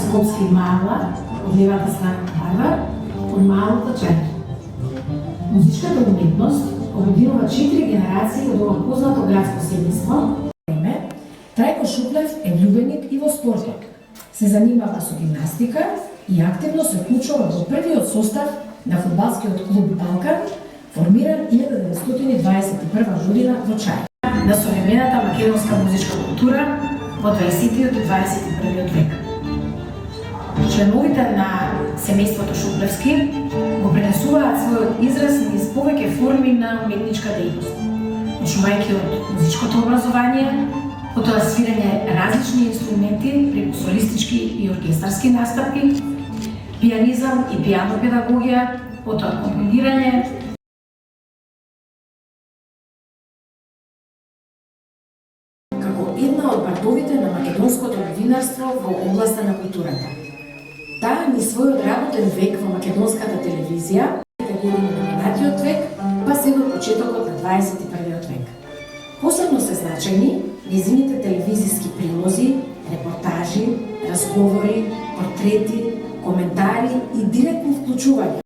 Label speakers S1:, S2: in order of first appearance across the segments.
S1: Скопски мала, од левата страна Барвар, од малото Чедр. Музичката уметност обединува 4 генерации од ова познато градско семејство. Трајко Шуплев е влюбеник и во спортот. Се занимава со гимнастика и активно се вклучува во првиот состав на фудбалскиот клуб Балкан, формиран 1921 година во Чај. На современата македонска музичка култура во 20 и 21 век. Членовите на семејството Шуплевски го пренесуваат својот израз низ повеќе форми на уметничка дејност, почнувајќи од музичкото образование, потоа свирење различни инструменти преку солистички и оркестарски настапи, пианизам и пиано педагогија, потоа компонирање, како една од бардовите на македонското новинарство во областа на културата. Таа ни својот работен век во македонската телевизија, години на минатиот век, па се до почетокот на 21 век. Посебно се значајни нејзините телевизиски прилози, репортажи, разговори, портрети, коментари и директно вклучување.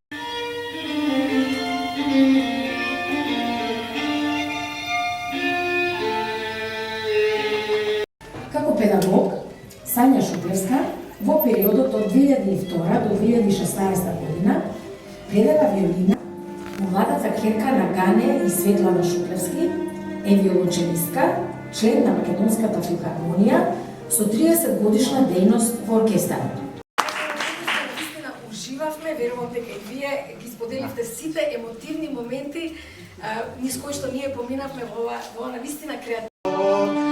S1: Како педагог, Сања Шуплевска во периодот од 2002 до 2016 година предава виолина. Младата керка на Гане и Светлана Шуплевски е виолончелистка, член на Македонската филхармонија со 30 годишна дејност во оркестарот.
S2: Вистина уживавме, верувам дека и вие ги споделивте сите емотивни моменти низ кои што ние поминавме во ова навистина креативно.